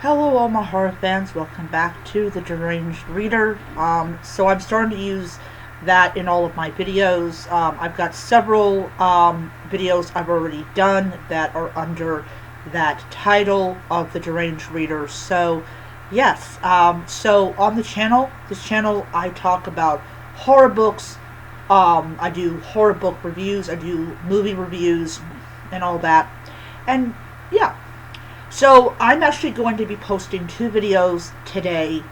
Hello all my horror fans, welcome back to the Deranged Reader. So I'm starting to use that in all of my videos. I've got several videos I've already done that are under that title of the Deranged Reader. So yes, so on this channel I talk about horror books. I do horror book reviews, I do movie reviews and all that. And yeah. So I'm actually going to be posting two videos today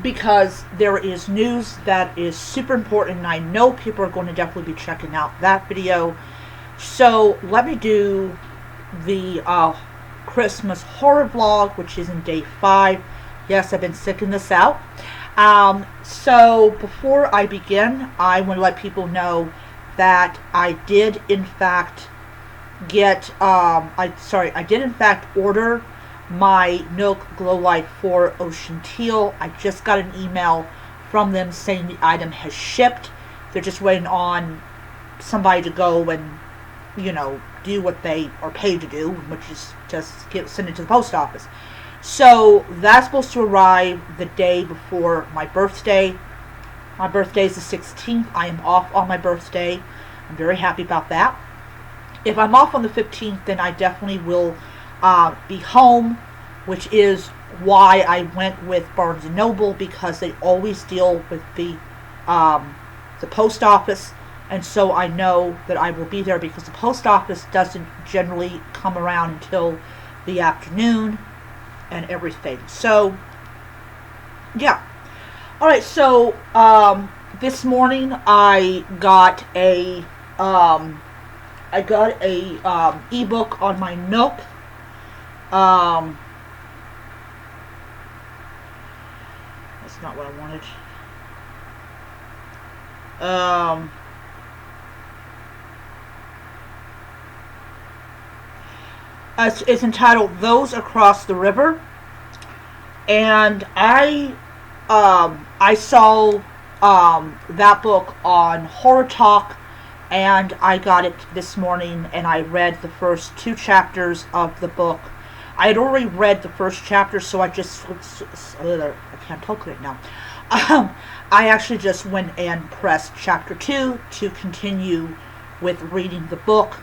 because there is news that is super important and I know people are going to definitely be checking out that video. So let me do the Christmas horror vlog, which is in day 5. Yes, I've been sticking this out. So before I begin, I want to let people know that I did in fact I did in fact order my Nook Glow Light 4 Ocean Teal. I just got an email from them saying the item has shipped. They're just waiting on somebody to go and, do what they are paid to do, which is just send it to the post office. So that's supposed to arrive the day before my birthday. My birthday is the 16th. I am off on my birthday. I'm very happy about that. If I'm off on the 15th, then I definitely will be home, which is why I went with Barnes & Noble, because they always deal with the post office, and so I know that I will be there because the post office doesn't generally come around until the afternoon and everything. So, yeah. Alright, so this morning I got a ebook on my Nook. That's not what I wanted. It's entitled "Those Across the River," and I saw that book on Horror Talk. And I got it this morning, and I read the first 2 chapters of the book. I had already read the first chapter, so I can't talk right now. I actually just went and pressed chapter 2 to continue with reading the book.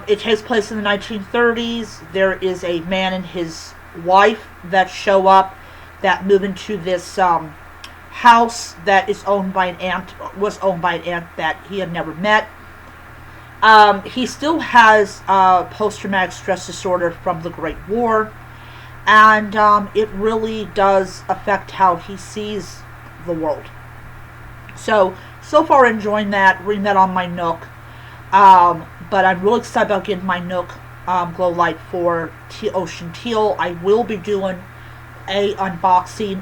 It takes place in the 1930s. There is a man and his wife that show up, that move into this house that is owned by was owned by an aunt that he had never met. He still has post-traumatic stress disorder from the Great War, and it really does affect how he sees the world. So far enjoying that, reading that on my Nook, but I'm really excited about getting my Nook Glow Light 4 Ocean Teal. I will be doing a unboxing.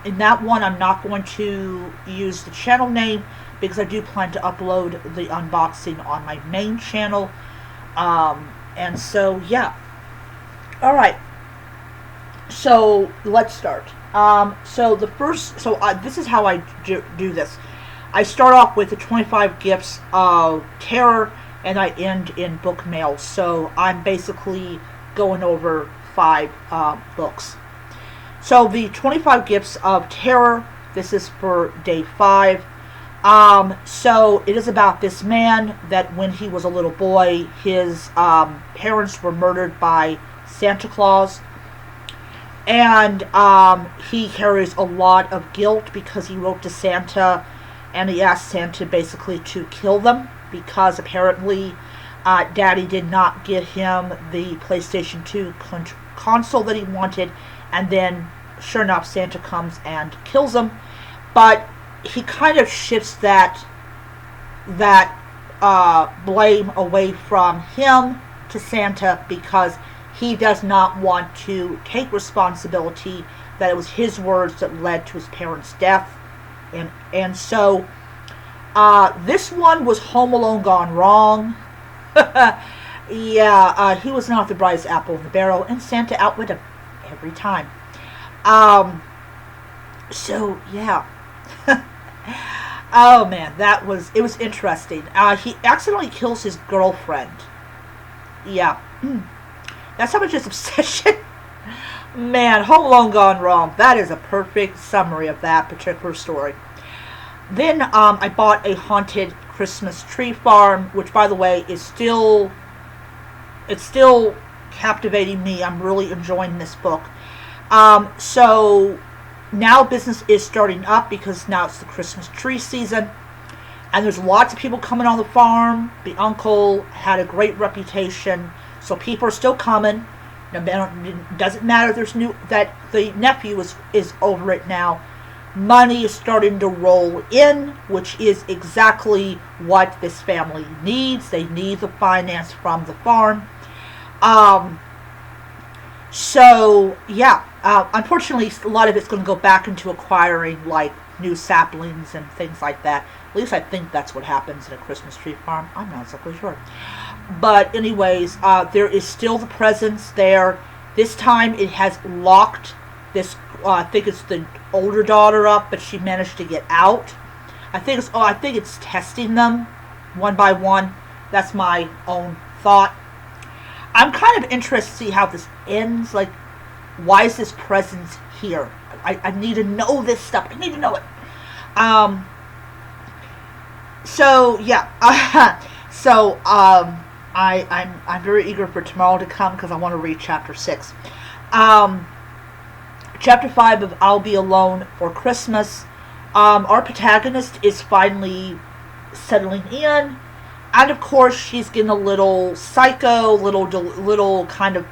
In that one, I'm not going to use the channel name because I do plan to upload the unboxing on my main channel. And so, yeah. Alright. So, let's start. This is how I do this. I start off with the 25 Gifts of Terror, and I end in book mail. So, I'm basically going over 5 books. So the 25 Gifts of Terror, this is for day 5. So it is about this man that when he was a little boy, his parents were murdered by Santa Claus. And he carries a lot of guilt because he wrote to Santa and he asked Santa basically to kill them because apparently Daddy did not get him the PlayStation 2 console that he wanted. And then, sure enough, Santa comes and kills him. But he kind of shifts that blame away from him to Santa because he does not want to take responsibility that it was his words that led to his parents' death. And so, this one was Home Alone gone wrong. Yeah, he was not the brightest apple in the barrel, and Santa outwit him every time. So yeah. Oh man, it was interesting. He accidentally kills his girlfriend. Yeah. That's how much his obsession. Man, Home Alone gone wrong. That is a perfect summary of that particular story. Then I bought a haunted Christmas tree farm, which by the way is still it's still captivating me. I'm really enjoying this book. So now business is starting up because now it's the Christmas tree season, and there's lots of people coming on the farm. The uncle had a great reputation, so people are still coming. It doesn't matter. There's new that the nephew is over it now. Money is starting to roll in, which is exactly what this family needs. They need the finance from the farm. So yeah, unfortunately, a lot of it's going to go back into acquiring like new saplings and things like that. At least I think that's what happens in a Christmas tree farm. I'm not exactly sure. But anyways, there is still the presence there. This time it has locked this, I think it's the older daughter up, but she managed to get out. I think it's testing them one by one. That's my own thought. I'm kind of interested to see how this ends. Like, why is this presence here? I need to know this stuff. I need to know it. So yeah. I'm very eager for tomorrow to come because I want to read chapter 6. Chapter 5 of I'll Be Alone for Christmas. Our protagonist is finally settling in, and of course she's getting a little psycho, little kind of,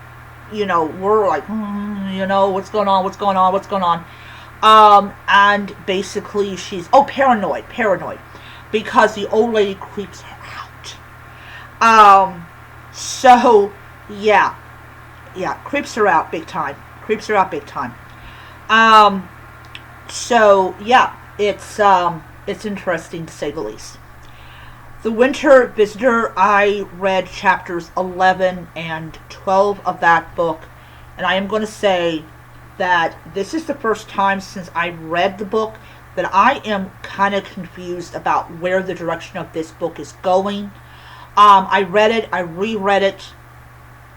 we're like, what's going on? And basically she's paranoid, because the old lady creeps her out. So yeah, creeps her out big time. So yeah, it's interesting to say the least. The Winter Visitor, I read chapters 11 and 12 of that book, and I am going to say that this is the first time since I read the book that I am kind of confused about where the direction of this book is going. I read it, I reread it.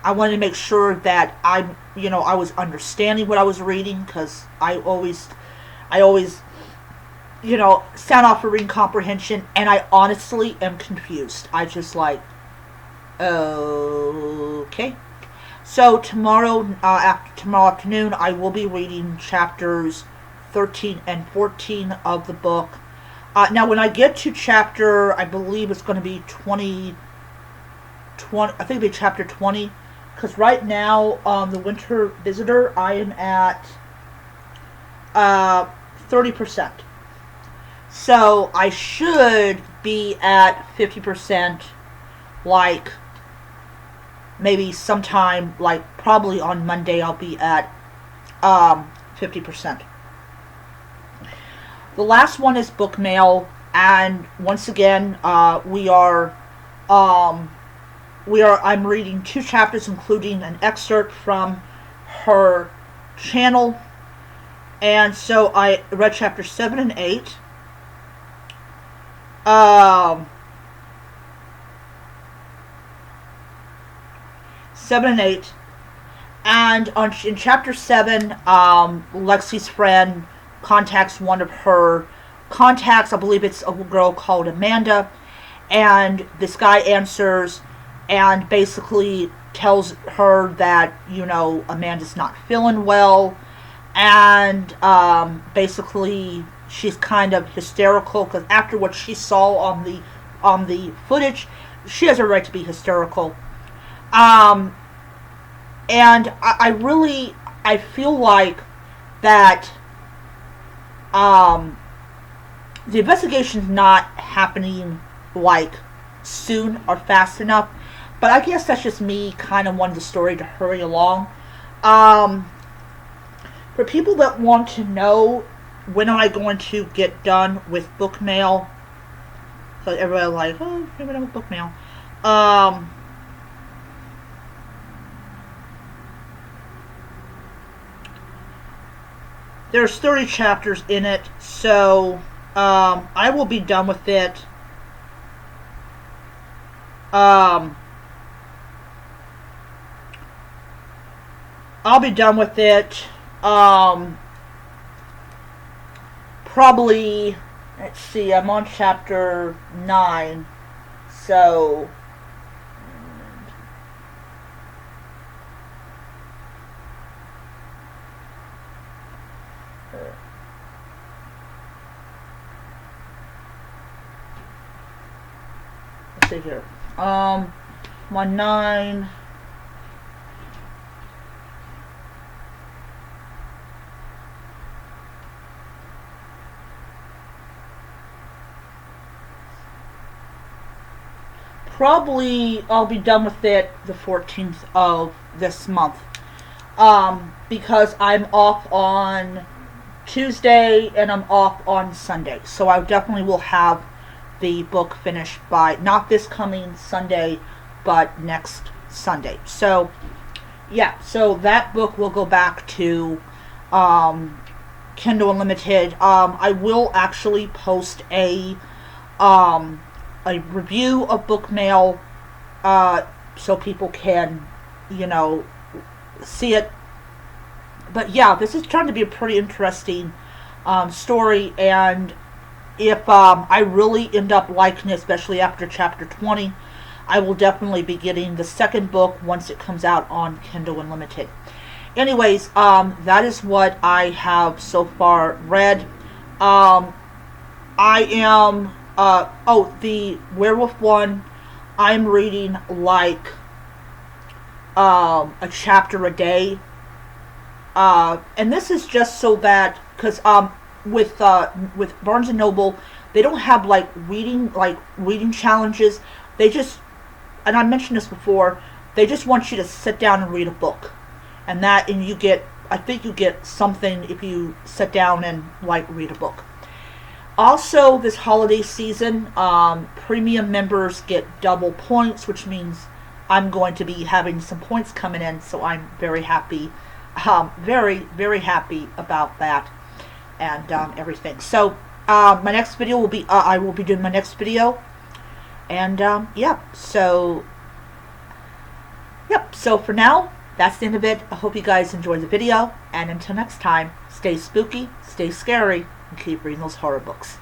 I wanted to make sure that I was understanding what I was reading, because I always sound off for reading comprehension, and I honestly am confused. I just like, okay. So tomorrow afternoon, I will be reading chapters 13 and 14 of the book. Now, when I get to chapter, I believe it's going to be 20. I think it'll be chapter 20, because right now, the Winter Visitor, I am at 30%. So I should be at 50%, like maybe sometime, like probably on Monday, I'll be at 50%. The last one is book mail, and once again, I'm reading 2 chapters, including an excerpt from her channel. And so I read chapter 7 and 8. 7 and 8. And in chapter 7, Lexi's friend contacts one of her contacts. I believe it's a girl called Amanda. And this guy answers and basically tells her that, Amanda's not feeling well. And basically she's kind of hysterical, because after what she saw on the footage, she has a right to be hysterical. And I feel like that the investigation's not happening like soon or fast enough, but I guess that's just me kind of wanting the story to hurry along. For people that want to know when am I going to get done with book mail, because everybody's like, oh, you're done with book mail. There's 30 chapters in it, so I will be done with it. I'll be done with it. Probably, let's see, I'm on chapter 9. So, let's see here. I'm on 9. Probably I'll be done with it the 14th of this month. Because I'm off on Tuesday and I'm off on Sunday. So I definitely will have the book finished by not this coming Sunday, but next Sunday. So yeah, so that book will go back to Kindle Unlimited. I will actually post a review of Book Mail, so people can, see it. But yeah, this is trying to be a pretty interesting story, and if I really end up liking it, especially after chapter 20, I will definitely be getting the second book once it comes out on Kindle Unlimited. Anyways, that is what I have so far read. I am, the Werewolf one, I'm reading like a chapter a day. And this is just so that, because with Barnes and Noble, they don't have reading challenges. They just, and I mentioned this before, they just want you to sit down and read a book, and you get, I think you get something if you sit down and read a book. Also, this holiday season, premium members get double points, which means I'm going to be having some points coming in, so I'm very happy. Very, very happy about that and everything. So, my next video will be, I will be doing my next video. And, so for now, that's the end of it. I hope you guys enjoyed the video. And until next time, stay spooky, stay scary, and keep reading those horror books.